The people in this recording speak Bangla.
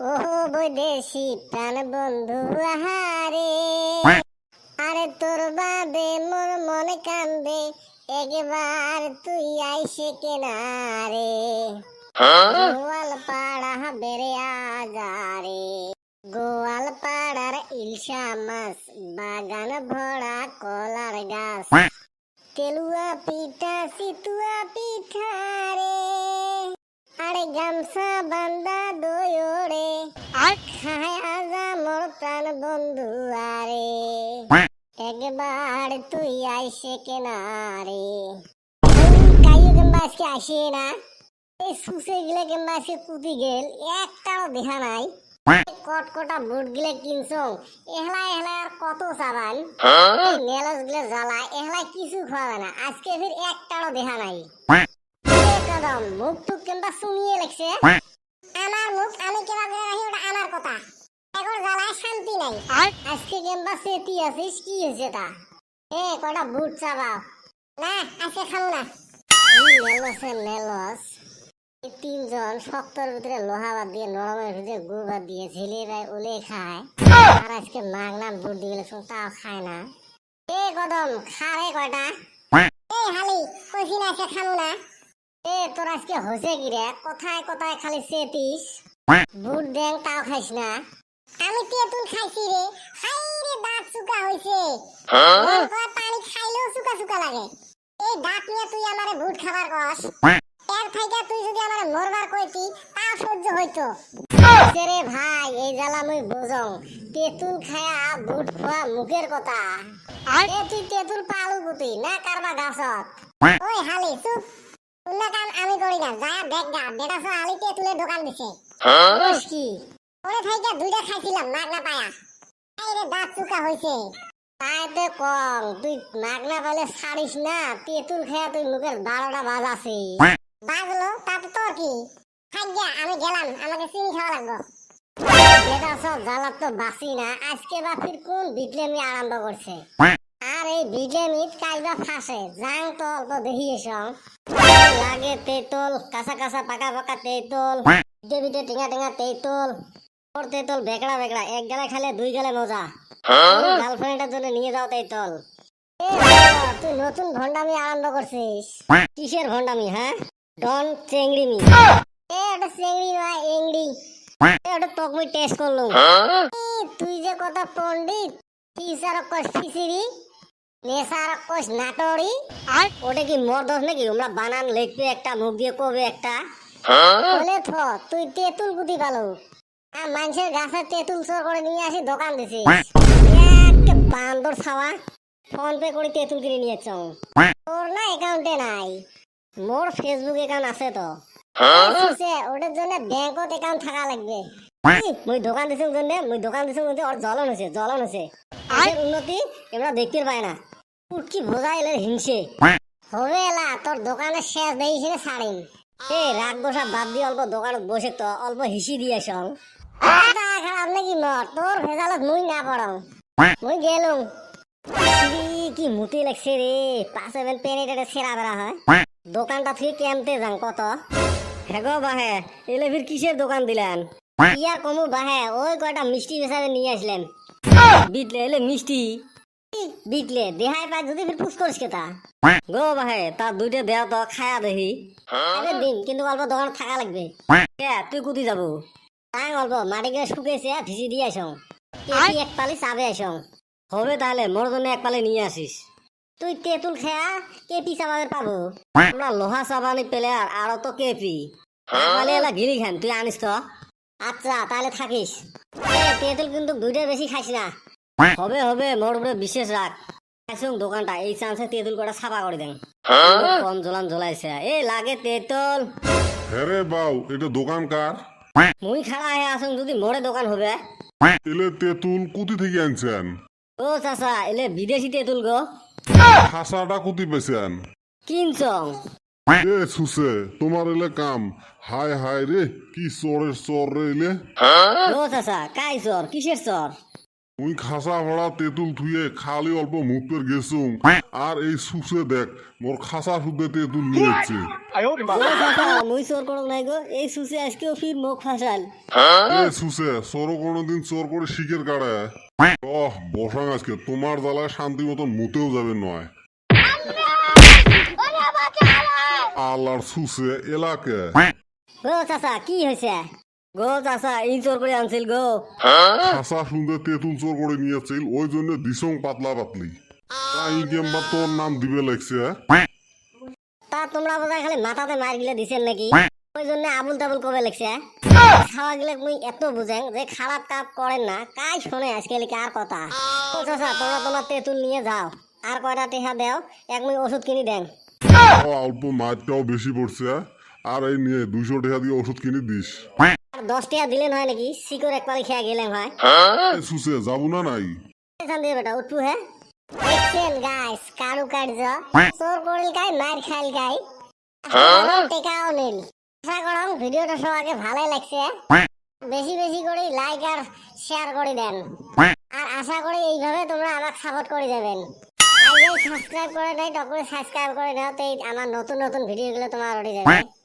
ও বৈদেশি প্রাণ বন্ধু আহারে, আরে তোর বাদে মোর মনে কান্দে, একবার তুই আইসে কেনারে, গোয়াল পাড়া বেড়ে আজারে, গোয়াল পাড়ার ইলশা মাছ, বাগান ভরা কলার গাছ, তেলুয়া পিঠা সিতুয়া পিঠা রে, আরে গামছা বান্দা দোয়রে, খায় আজা মোর প্রাণ বন্ধু আরে, একবার তুই আইসে কেনারে। কাইও কিংবা আজকে আসে না, এই সুসে গিলে কিংবা আজকে কুতি গেল, একটাও দেখা নাই। কটকটা বুট গিলে কিনছ, এহলা এহলা আর কত চাবান, নেলস গিলে জ্বালা, এহলা কিছু খাওয়া না, আজকে ফির একটাও দেখা নাই। একদম মুখ টুক কিংবা শুনিয়ে লাগছে, আমার মুখ আমি কেবা করে রাখি, ওটা আমার কথা, এখন জ্বালায় শান্তি নাই। আজকে কিংবা সেতি আছিস, কি হয়েছে তা? এ কটা বুট চাবাও না, আজকে খাবো না। নেলস তিনজন শক্তর ভিতরে লোহা বাদ দিয়ে, নরমের ভিতরে গুড় বাদ দিয়ে ঝিলিয়ে ওলে খায়, আর আজকে মাগনা বুট দিয়ে তাও খায় না। এ কদম খারে কয়টা, এই হালি কইছি না আজকে খাবো না। এ তোর আজকে হয়েছে কি রে, কোথায় কোথায় খালি সেতিস, বুট দেন তাও খাইস না। আমি তেঁতুল খাইছি রে, হাই রে দাঁত চুকা হইছে, পানি খাইলেও চুকা চুকা লাগে। এই দাঁত নিয়ে তুই আমারে বুট খাবার কস, এর থেকে তুই যদি আমারে মরবার কইতি তাও সহ্য হইতো রে ভাই। এই জ্বালা মুই বুঝং, তেঁতুল খায়া বুট খাওয়া মুখের কথা। এ তুই তেঁতুল পালু গুতি না কারবা গাছত। ওই হালি চুপ, অন্য কাম আমি করি না, যা দেখ গা বেটা সহ হালি তেঁতুলের দোকান দিছে। কি ওরে থেকে দুইটা খাইছিলাম মাগনা পায়া, এই রে দাঁত চুকা হইছে। তাইতে কম তুই মাগনা পাইলে ছাড়িস না, তেঁতুল খায়া তুই মুখের 12টা বাজাছিস। বাজলো তাতে তোর কি, খাইয়া আমি গেলাম, আমাকে চিনি খাওয়া লাগবো। বেটা সব জ্বালার তো বাসি না, আজকে বা ফির কোন বিটলেমি আরম্ভ করছে। আর এই বিটলেমিত কাইবা ফাঁসে, জাং তো অল্প দেখি এসং লাগে তেঁতুল, কাঁচা কাঁচা পাকা পাকা তেঁতুল, বিটে বিটে টিঙা টিঙা তেঁতুল, ওর তেঁতুল বেকড়া বেকড়া, এক গালে খাইলে 2 গালে মজা। গার্লফ্রেন্ডের জন্য নিয়ে যাও তেঁতুল। তুই নতুন ভন্ডামি আরম্ভ করছিস। কিসের ভন্ডামি? হ্যাঁ, ডন চেংড়িমি। এটা চেংড়ি না এংড়ি, এটা তোকে মুই টেস্ট করলুম। তুই যে কথা পণ্ডিত, টিচার কস খিচিড়ি, নেশার কস নাটরি, ওটা কি মর্দস নাকি? আমরা বানান লিখবে একটা, মুখ দিয়ে কবে একটা বলে থ। তুই তেঁতুল কুতি পালো, আর মানুষের গাছের তেঁতুল চোর করে নিয়ে আসি দোকান দিছিস। এক বান্দর ছাওয়া, ফোন পে করে তেঁতুল কিনে নিয়েছ। তোর না অ্যাকাউন্টে নাই, মোর ফেসবুক অ্যাকাউন্ট আছে তো, ওটার জন্য ব্যাংকত অ্যাকাউন্ট থাকা লাগবে। মুই দোকান দিছিস জন্য, মুই দোকান দিছিস জন্য ওর জ্বলন হয়েছে, জ্বলন হয়েছে। উন্নতি এবার দেখতে পায় না, উটকি বোঝা এলে হিংসে হবে এলা। তোর দোকানের শেষ দেখিস ছাড়িম। এ রাগ বসা বাদ দিয়ে অল্প দোকানত বসে তো অল্প হিসি দিয়ে সং খারাপ নাকি মর, তোর ভেজালত মুই না পড়ং। মুই গেলুম। কি মুতি লাগছে রে, 5 পেন এটা সেরা বেড়া হয়। দোকানটা থেকে কেমতে যাং কত? হেগো বাহে, এলে ফির কিসের দোকান দিলেন? ইয়া কমু বাহে, ওই কয়টা মিষ্টি বেচারে নিয়ে আসলেন। বিটলে এলে মিষ্টি বিটলে দেহাই পাই যদি ফির পুষ করিস কেতা গো বাহে, তার 2টা দেও তো খায়া দেখি। দিন কিন্তু অল্প দোকান থাকা লাগবে। তুই কুতি যাবো? তাই অল্প মাটি গিয়ে শুকেছে, ভিজি দিয়ে আসং, এক পালি চাবে আসং। হবে তাহলে মোর জন্য 1 পালি নিয়ে আসিস। তুই তেঁতুল খেয়া কেপি চাবাদের পাবো, আমরা লোহা চাবানি পেলে আরো তো কেপি পালি এলা গিলি খান, তুই আনিস তো। আচ্ছা তাহলে থাকিস। তেঁতুল কিন্তু 2টা বেশি খাইস না। হবে হবে, মোর উপরে বিশেষ রাখ। খাইছুং দোকানটা, এই চান্সে তেঁতুল কটা ছাপা করে দেন। কম জ্বলান জ্বলাইছে, এ লাগে তেঁতুল। হ্যাঁ বাউ, এটা দোকান কার? মুই খাড়া হয়ে আসুন, যদি মোরে দোকান হবে। এলে তেঁতুল কুতি থেকে আনছেন? ও চাচা, এলে বিদেশি তেঁতুল গো। খাসাটা কুতি পেছেন? কিনছং? এ সুসে, তোমার এলে কাম। হায় হায় রে, কি চোরের চোর রে এলে। ও চাচা, কাই চোর? কিসের চোর? তুই খাসা ভরা তেঁতুল থুয়ে খালি অল্প মুখ পের গেছুম আর এই সুসে দেখ মোর খাসা শুদ্ধে তেঁতুল নিয়েছে ও চাচা মুই চোর করক নাই গো এই সুসে আজকেও ফির মুখ ফাঁসাল এ সুসে চোরও কোনোদিন চোর করে শিখের কাড়ে বসাং আজকে তোমার জ্বালায় শান্তি মতন মুতেও যাবে নয় আল্লাহর সুসে এলাকে গো চাচা কি হয়েছে গো চাচা ই চোর করে আনছিল গো খাসা শুনতে তেঁতুল চোর করে নিয়েছিল ওই জন্য দিসং পাতলা পাতলি তাই কেমবা তোর নাম দিবে লাগছে তা তোমরা বোধহয় খালি মাথাতে মার গিলে দিছেন নাকি ওই জন্য আবুল তাবুল কবে লেগছে খাওয়া গেলে মুই এত বুঝেন যে খারাপ কাপ করেন না কাই শোনে আজকাল কার কথা ও চাচা তোমরা তোমার তেঁতুল নিয়ে যাও আর কয়টা টেহা দেও এক মুই ওষুধ কিনি দেন অল্প মাছটাও বেশি পড়ছে আর এই নিয়ে 200 টাকা দিয়ে ওষুধ কিনে দিস আর 10 টাকা দিলেন হয় নাকি শিকড় এক পালি খেয়ে গেলেন হয় এ সুসে যাবো না নাই এখান দিয়ে বেটা উঠবো হ্যাঁ দেখছেন গাইস কারুকার্য চোর করিল গাই মার খাইল গাই টেকাও নিল আশা করম ভিডিওটা সবাইকে ভালোই লাগছে বেশি বেশি করে লাইক আর শেয়ার করে দেন আর আশা করি এইভাবে তোমরা আমাকে সাপোর্ট করে দেবেন আর সাবস্ক্রাইব করে নাই তখন সাবস্ক্রাইব করে নাও তো আমার নতুন নতুন ভিডিওগুলো তোমার উঠে যাবে